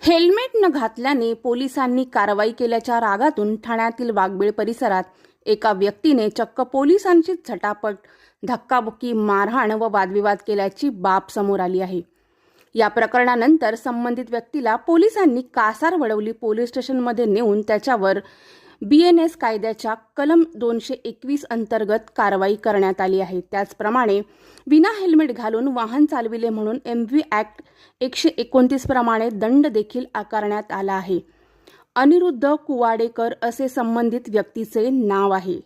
Helmet न घातल्याने पोलिसांनी कारवाई केल्याच्या रागातून ठाण्यातील वाघबीळ परिसरात एका व्यक्तीने चक्क पोलिसांची झटापट, धक्काबुक्की, मारहाण व वादविवाद केल्याची बाब समोर आली आहे। या प्रकरणानंतर संबंधित व्यक्तीला पोलिसांनी कासार वडवली पोलीस स्टेशनमध्ये नेऊन त्याच्यावर BNS कायद्याच्या कलम 221 अंतर्गत कारवाई करण्यात आली आहे। त्याचप्रमाणे विना हेल्मेट घालून वाहन चालविले म्हणून MV ॲक्ट 129 प्रमाणे दंड देखील आकारण्यात आला आहे। अनिरुद्ध कुवाडेकर असे संबंधित व्यक्तीचे नाव आहे।